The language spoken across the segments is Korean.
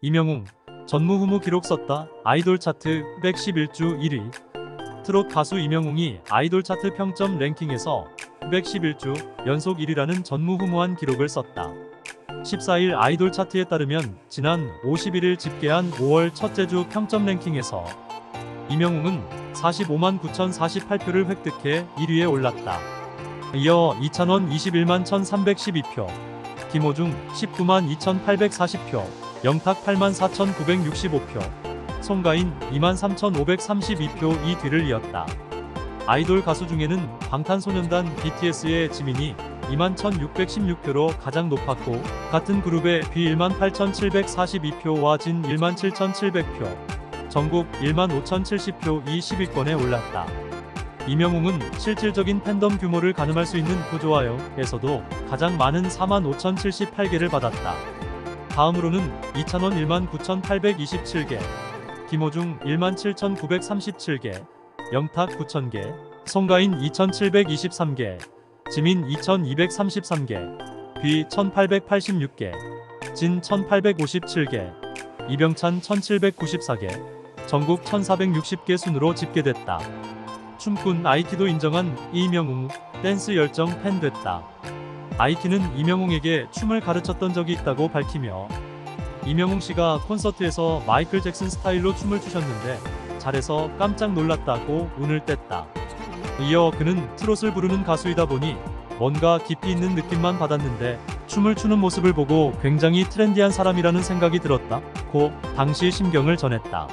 이명웅, 전무후무 기록 썼다. 아이돌 차트 111주 1위. 트롯 가수 이명웅이 아이돌 차트 평점 랭킹에서 111주 연속 1위라는 전무후무한 기록을 썼다. 14일 아이돌 차트에 따르면 지난 51일 집계한 5월 첫째 주 평점 랭킹에서 이명웅은 45만 9,048표를 획득해 1위에 올랐다. 이어 이찬원 21만 1,312표, 김호중 19만 2,840표, 영탁 8만 4,965표, 송가인 2만 3,532표 이 뒤를 이었다. 아이돌 가수 중에는 방탄소년단 BTS의 지민이 2만 1,616표로 가장 높았고, 같은 그룹의 비 1만 8,742표와 진 1만 7,700표, 정국 1만 5,070표 이 10위권에 올랐다. 이명웅은 실질적인 팬덤 규모를 가늠할 수 있는 구좋아요에서도 가장 많은 4만 5,078개를 받았다. 다음으로는 이찬원 1만 9,827개, 김호중 1만 7,937개, 영탁 9,000개, 송가인 2,723개, 지민 2,233개, 비 1,886개, 진 1,857개, 이병찬 1,794개, 정국 1,460개 순으로 집계됐다. 춤꾼 아이티도 인정한 이명웅, 댄스 열정 팬 됐다. 아이티는 이명웅에게 춤을 가르쳤던 적이 있다고 밝히며, 이명웅 씨가 콘서트에서 마이클 잭슨 스타일로 춤을 추셨는데 잘해서 깜짝 놀랐다고 운을 뗐다. 이어 그는 트롯을 부르는 가수이다 보니 뭔가 깊이 있는 느낌만 받았는데 춤을 추는 모습을 보고 굉장히 트렌디한 사람이라는 생각이 들었다고 당시 심경을 전했다.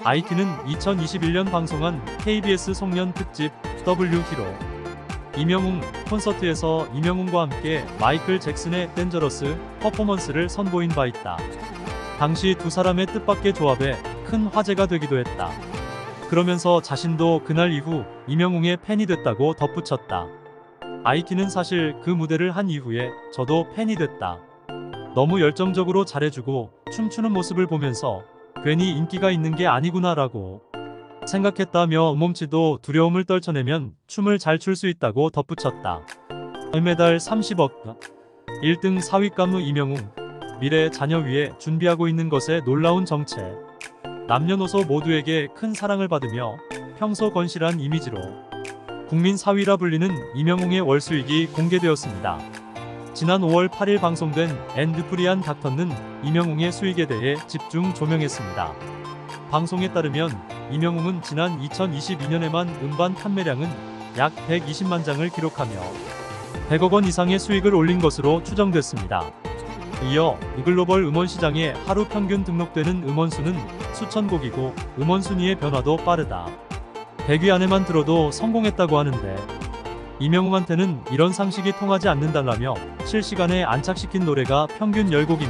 아이티는 2021년 방송한 KBS 송년 특집 W 히로 이명웅 콘서트에서 이명웅과 함께 마이클 잭슨의 댄저러스 퍼포먼스를 선보인 바 있다. 당시 두 사람의 뜻밖의 조합에 큰 화제가 되기도 했다. 그러면서 자신도 그날 이후 이명웅의 팬이 됐다고 덧붙였다. 아이티는 사실 그 무대를 한 이후에 저도 팬이 됐다. 너무 열정적으로 잘해주고 춤추는 모습을 보면서 괜히 인기가 있는 게 아니구나라고 생각했다며 몸치도 두려움을 떨쳐내면 춤을 잘 출 수 있다고 덧붙였다. 금메달 30억, 1등 4위 깐무 이명웅, 미래 자녀 위해 준비하고 있는 것에 놀라운 정체. 남녀노소 모두에게 큰 사랑을 받으며 평소 건실한 이미지로 국민 4위라 불리는 이명웅의 월 수익이 공개되었습니다. 지난 5월 8일 방송된 앤드프리안 닥터는 이명웅의 수익에 대해 집중 조명했습니다. 방송에 따르면 이명웅은 지난 2022년에만 음반 판매량은 약 120만 장을 기록하며 100억 원 이상의 수익을 올린 것으로 추정됐습니다. 이어 글로벌 음원 시장에 하루 평균 등록되는 음원 수는 수천 곡이고 음원 순위의 변화도 빠르다. 100위 안에만 들어도 성공했다고 하는데, 이명웅한테는 이런 상식이 통하지 않는다라며 실시간에 안착시킨 노래가 평균 10곡이며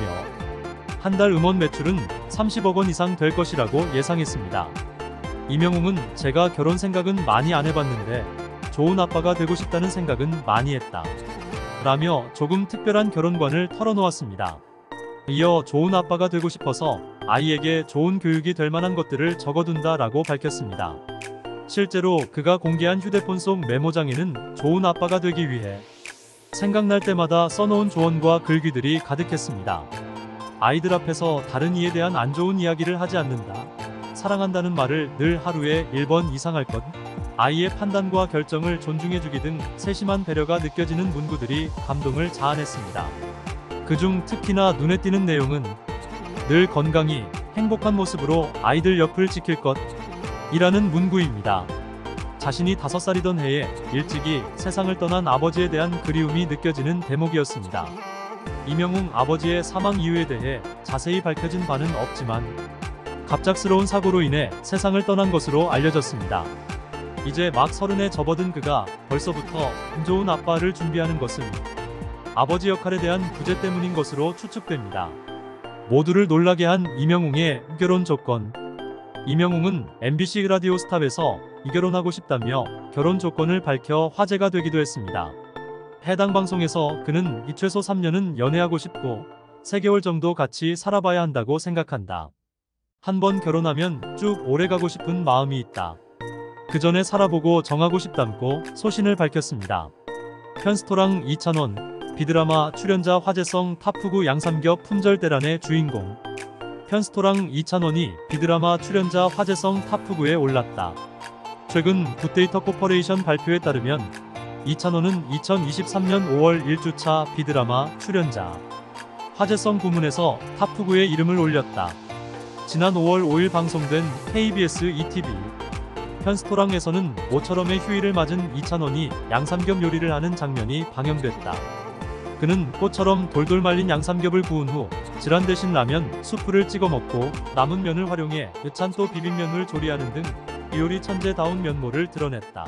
한 달 음원 매출은 30억 원 이상 될 것이라고 예상했습니다. 이명웅은 제가 결혼 생각은 많이 안 해봤는데 좋은 아빠가 되고 싶다는 생각은 많이 했다. 라며 조금 특별한 결혼관을 털어놓았습니다. 이어 좋은 아빠가 되고 싶어서 아이에게 좋은 교육이 될 만한 것들을 적어둔다 라고 밝혔습니다. 실제로 그가 공개한 휴대폰 속 메모장에는 좋은 아빠가 되기 위해 생각날 때마다 써놓은 조언과 글귀들이 가득했습니다. 아이들 앞에서 다른 이에 대한 안 좋은 이야기를 하지 않는다. 사랑한다는 말을 늘 하루에 1번 이상 할 것. 아이의 판단과 결정을 존중해주기 등 세심한 배려가 느껴지는 문구들이 감동을 자아냈습니다. 그중 특히나 눈에 띄는 내용은 늘 건강히 행복한 모습으로 아이들 옆을 지킬 것 이라는 문구입니다. 자신이 5살이던 해에 일찍이 세상을 떠난 아버지에 대한 그리움이 느껴지는 대목이었습니다. 이명웅 아버지의 사망 이유에 대해 자세히 밝혀진 바는 없지만 갑작스러운 사고로 인해 세상을 떠난 것으로 알려졌습니다. 이제 막 30에 접어든 그가 벌써부터 운 좋은 아빠를 준비하는 것은 아버지 역할에 대한 부재 때문인 것으로 추측됩니다. 모두를 놀라게 한 이명웅의 결혼 조건. 이명웅은 MBC 라디오 스탑에서 이결혼하고 싶다며 결혼 조건을 밝혀 화제가 되기도 했습니다. 해당 방송에서 그는 이 최소 3년은 연애하고 싶고 3개월 정도 같이 살아봐야 한다고 생각한다. 한 번 결혼하면 쭉 오래가고 싶은 마음이 있다. 그 전에 살아보고 정하고 싶다고 소신을 밝혔습니다. 편스토랑 이찬원, 비드라마 출연자 화제성 탑푸구 양삼겹 품절대란의 주인공. 편스토랑 이찬원이 비드라마 출연자 화제성 탑9에 올랐다. 최근 굿데이터 코퍼레이션 발표에 따르면 이찬원은 2023년 5월 1주차 비드라마 출연자 화제성 부문에서 탑9에 이름을 올렸다. 지난 5월 5일 방송된 KBS ETV 편스토랑에서는 모처럼의 휴일을 맞은 이찬원이 양삼겹 요리를 하는 장면이 방영됐다. 그는 꽃처럼 돌돌 말린 양삼겹을 구운 후 지란 대신 라면, 수프를 찍어 먹고 남은 면을 활용해 여찬또 비빔면을 조리하는 등 요리 천재다운 면모를 드러냈다.